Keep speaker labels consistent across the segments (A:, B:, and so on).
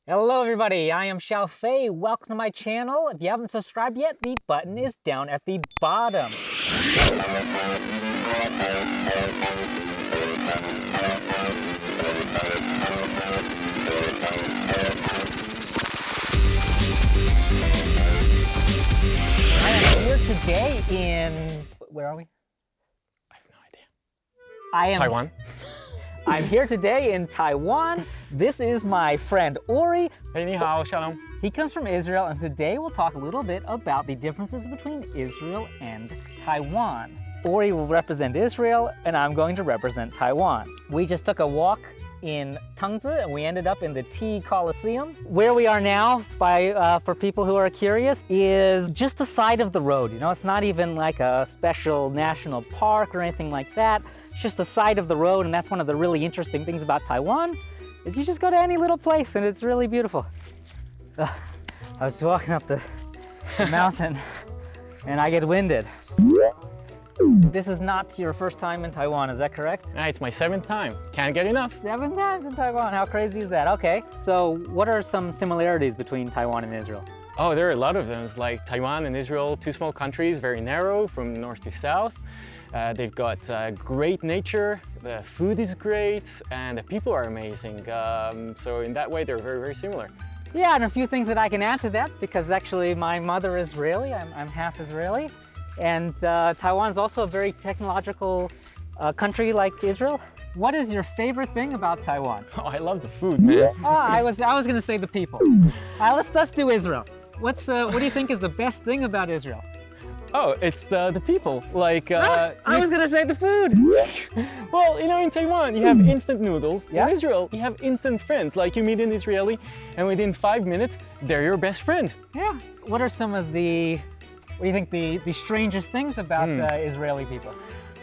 A: Hello everybody, I am Xiaofei. Welcome to my channel. If you haven't subscribed yet, the button is down at the bottom. I am here today in... where are we?
B: I have no idea. Taiwan.
A: I'm here today in Taiwan. This is my friend Ori.
B: Hey, 你好, shalom.
A: He comes from Israel, and today we'll talk a little bit about the differences between Israel and Taiwan. Ori will represent Israel, and I'm going to represent Taiwan. We just took a walk in Tangzi, and we ended up in the Tea Coliseum. Where we are now, for people who are curious, is just the side of the road. You know, it's not even like a special national park or anything like that. It's just the side of the road, and that's one of the really interesting things about Taiwan, is you just go to any little place, and it's really beautiful. I was walking up the mountain, and I get winded. This is not your first time in Taiwan, is that correct?
B: It's my 7th time. Can't get enough.
A: 7 times in Taiwan, how crazy is that? Okay, so what are some similarities between Taiwan and Israel?
B: Oh, there are a lot of them. It's like Taiwan and Israel, two small countries, very narrow from north to south. They've got great nature, the food is great, and the people are amazing. So in that way, they're very, very similar.
A: Yeah, and a few things that I can add to that, because actually my mother is Israeli, I'm half Israeli. And Taiwan is also a very technological country like Israel. What is your favorite thing about Taiwan?
B: Oh, I love the food, man.
A: I was gonna say the people. Let's do Israel. What do you think is the best thing about Israel?
B: Oh, it's the people. Like
A: I was gonna say the food.
B: Well, you know, in Taiwan you have instant noodles.
A: Yeah.
B: In Israel you have instant friends. Like you meet an Israeli, and within 5 minutes they're your best friend.
A: Yeah. What are some of the, what do you think the strangest things about Israeli people?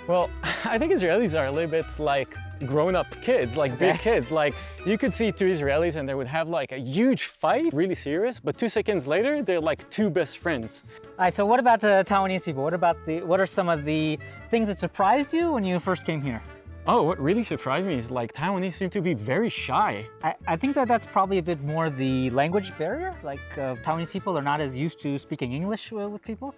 B: Well, I think Israelis are a little bit like grown-up kids, like big kids. Like you could see two Israelis and they would have like a huge fight, really serious, but 2 seconds later, they're like two best friends.
A: All right, so what about the Taiwanese people? What are some of the things that surprised you when you first came here?
B: Oh, what really surprised me is like Taiwanese seem to be very shy.
A: I think that's probably a bit more the language barrier. Like Taiwanese people are not as used to speaking English with people.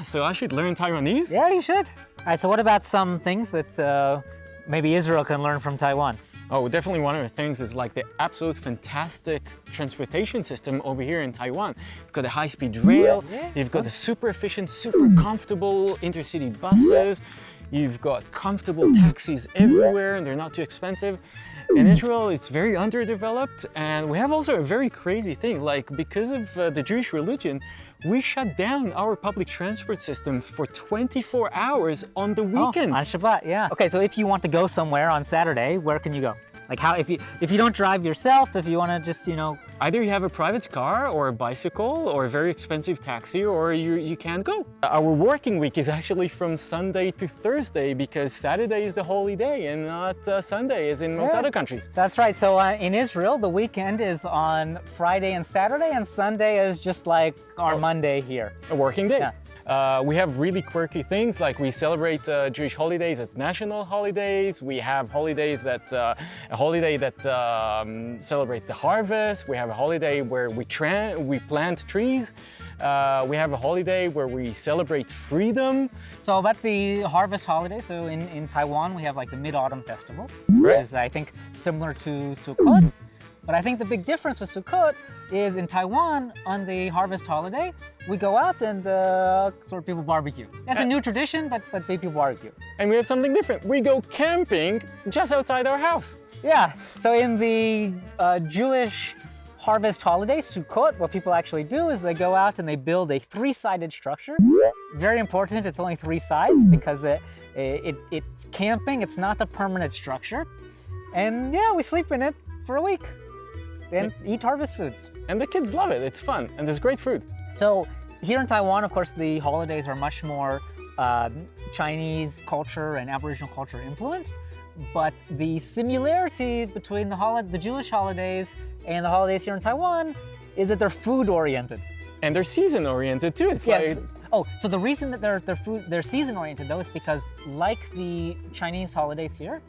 B: So I should learn Taiwanese?
A: Yeah, you should. All right, so what about some things that maybe Israel can learn from Taiwan?
B: Oh, definitely one of the things is like the absolute fantastic transportation system over here in Taiwan. You've got the high-speed rail, you've got the super efficient, super comfortable intercity buses, you've got comfortable taxis everywhere and they're not too expensive. In Israel, it's very underdeveloped, and we have also a very crazy thing, like because of the Jewish religion, we shut down our public transport system for 24 hours on the weekend.
A: Oh, on Shabbat, yeah. Okay, so if you want to go somewhere on Saturday, where can you go? Like how, if you don't drive yourself, if you want to just, you know...
B: Either you have a private car or a bicycle or a very expensive taxi, or you can't go. Our working week is actually from Sunday to Thursday because Saturday is the holy day and not Sunday as in most other countries.
A: That's right. So in Israel, the weekend is on Friday and Saturday, and Sunday is just like our Monday here.
B: A working day.
A: Yeah.
B: We have really quirky things, like we celebrate Jewish holidays as national holidays. We have holidays that, a holiday that celebrates the harvest. We have a holiday where we plant trees. We have a holiday where we celebrate freedom.
A: So about the harvest holiday, so in Taiwan, we have like the Mid-Autumn Festival, which is, I think, similar to Sukkot. But I think the big difference with Sukkot is in Taiwan, on the harvest holiday, we go out and sort of people barbecue. That's a new tradition, but people barbecue.
B: And we have something different. We go camping just outside our house.
A: Yeah, so in the Jewish harvest holiday, Sukkot, what people actually do is they go out and they build a 3-sided structure. Very important, it's only 3 sides because it's camping, it's not a permanent structure. And yeah, we sleep in it for a week and eat harvest foods.
B: And the kids love it, it's fun, and there's great food.
A: So here in Taiwan, of course, the holidays are much more Chinese culture and Aboriginal culture influenced. But the similarity between the Jewish holidays and the holidays here in Taiwan is that they're food oriented.
B: And they're season oriented too. It's like...
A: Oh, so the reason that they're season oriented though is because like the Chinese holidays here,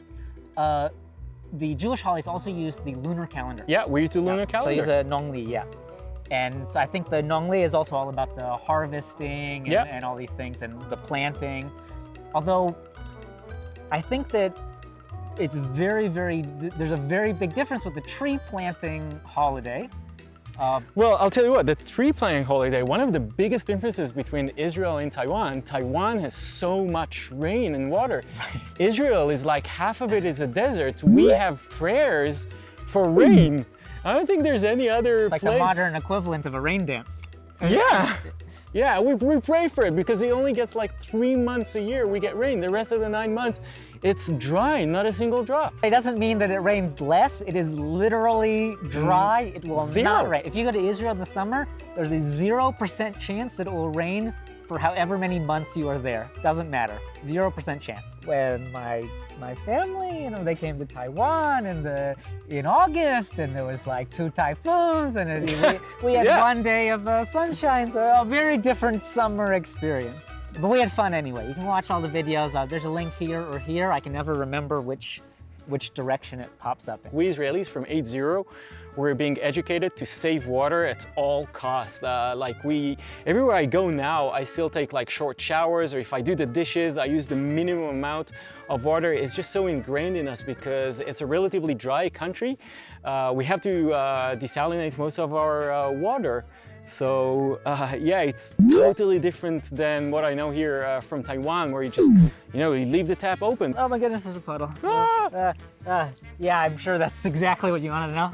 A: the Jewish holidays also use the lunar calendar.
B: Yeah, we use the lunar
A: So
B: calendar.
A: use a Nongli, yeah. And so I think the Nongli is also all about the harvesting and all these things and the planting. Although I think that it's there's a very big difference with the tree planting holiday.
B: Well, I'll tell you what, the tree planting holiday, one of the biggest differences between Israel and Taiwan has so much rain and water. Israel is like half of it is a desert. We have prayers for rain. I don't think there's any other
A: It's like
B: place.
A: the modern equivalent of a rain dance.
B: Yeah. Yeah, we pray for it because it only gets like 3 months a year we get rain. The rest of the 9 months, it's dry, not a single drop.
A: It doesn't mean that it rains less. It is literally dry. It will not rain. If you go to Israel in the summer, there's a 0% chance that it will rain for however many months you are there. Doesn't matter. 0% chance. When my family, you know, they came to Taiwan in August, and there was like 2 typhoons, and we had 1 day of sunshine. So a very different summer experience. But we had fun anyway. You can watch all the videos. There's a link here or here. I can never remember which direction it pops up in.
B: We Israelis from 8-0, we're being educated to save water at all costs. Everywhere I go now, I still take like short showers, or if I do the dishes, I use the minimum amount of water. It's just so ingrained in us because it's a relatively dry country. We have to desalinate most of our water. So yeah, it's totally different than what I know here from Taiwan, where you just, you know, you leave the tap open.
A: Oh my goodness, there's a puddle. Yeah, I'm sure that's exactly what you wanted to know.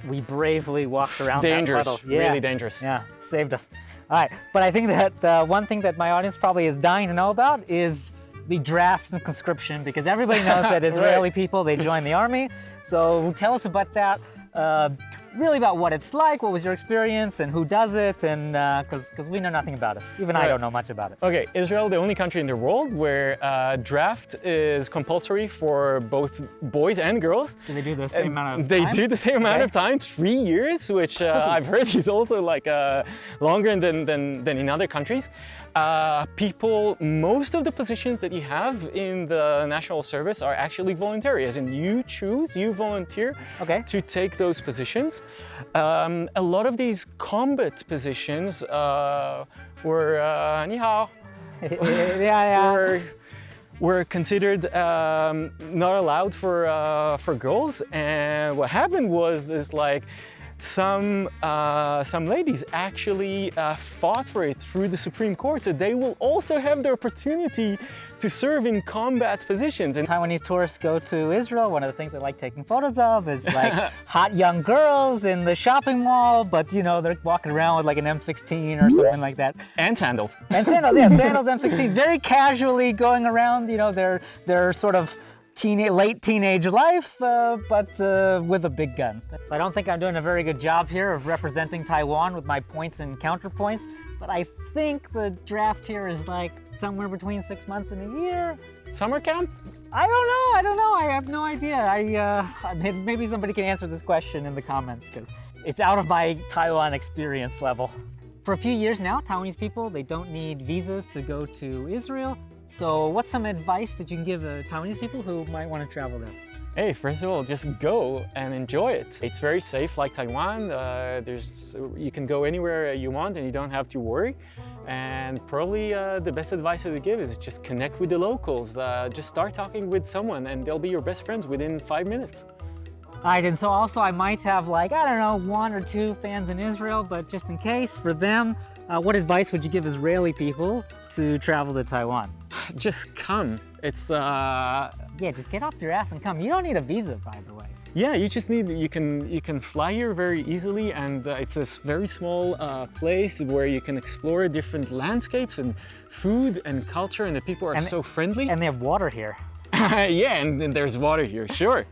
A: We bravely walked around
B: Dangerous,
A: that puddle. Yeah.
B: really dangerous.
A: Yeah, saved us. All right, but I think that one thing that my audience probably is dying to know about is the draft and conscription, because everybody knows that Israeli people, they join the army. So tell us about that. Really about what it's like, what was your experience, and who does it, and because we know nothing about it. Even I don't know much about it.
B: Okay, Israel, the only country in the world where draft is compulsory for both boys and girls.
A: Do they do the same amount of
B: They
A: time?
B: do the same amount of time, 3 years, which I've heard is also like longer than in other countries. Most of the positions that you have in the national service are actually voluntary, as in you volunteer to take those positions. A lot of these combat positions were, 你好, were considered not allowed for girls, and what happened was like some ladies actually fought for it through the Supreme Court, so they will also have the opportunity to serve in combat positions. And
A: Taiwanese tourists go to Israel. One of the things they like taking photos of is like hot young girls in the shopping mall, but you know, they're walking around with like an M16 or something like that.
B: And sandals.
A: And sandals, yeah, sandals, M16, very casually going around, you know, their sort of late teenage life, but with a big gun. So I don't think I'm doing a very good job here of representing Taiwan with my points and counterpoints, but I think the draft here is like somewhere between 6 months and a year.
B: Summer camp?
A: I don't know. I have no idea. Maybe somebody can answer this question in the comments, because it's out of my Taiwan experience level. For a few years now, Taiwanese people, they don't need visas to go to Israel. So what's some advice that you can give Taiwanese people who might want to travel there?
B: Hey, first of all, just go and enjoy it. It's very safe like Taiwan. You can go anywhere you want and you don't have to worry. And probably the best advice to give is just connect with the locals. Just start talking with someone and they'll be your best friends within 5 minutes.
A: All right, and so also I might have like, I don't know, 1 or 2 fans in Israel, but just in case, for them, what advice would you give Israeli people to travel to Taiwan?
B: Just come. It's
A: yeah, just get off your ass and come. You don't need a visa, by the way.
B: Yeah, you just need, you can fly here very easily, and it's a very small place where you can explore different landscapes and food and culture, and the people are so friendly.
A: And they have water here.
B: Yeah, and there's water here, sure.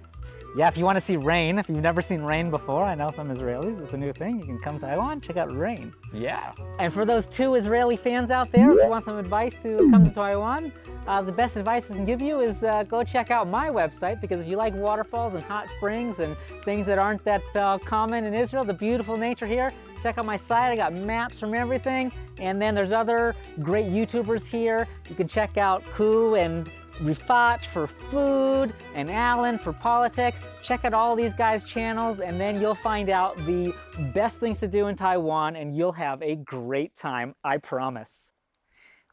A: Yeah, if you want to see rain, if you've never seen rain before, I know some Israelis, it's a new thing. You can come to Taiwan, check out rain.
B: Yeah.
A: And for those 2 Israeli fans out there who want some advice to come to Taiwan, the best advice I can give you is go check out my website, because if you like waterfalls and hot springs and things that aren't that common in Israel, the beautiful nature here, check out my site. I got maps from everything. And then there's other great YouTubers here. You can check out Ku and Rifat for food, and Alan for politics. Check out all these guys' channels, and then you'll find out the best things to do in Taiwan, and you'll have a great time, I promise.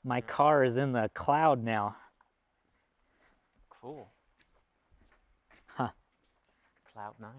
A: My car is in the cloud now.
B: Cool.
A: Huh.
B: Cloud 9.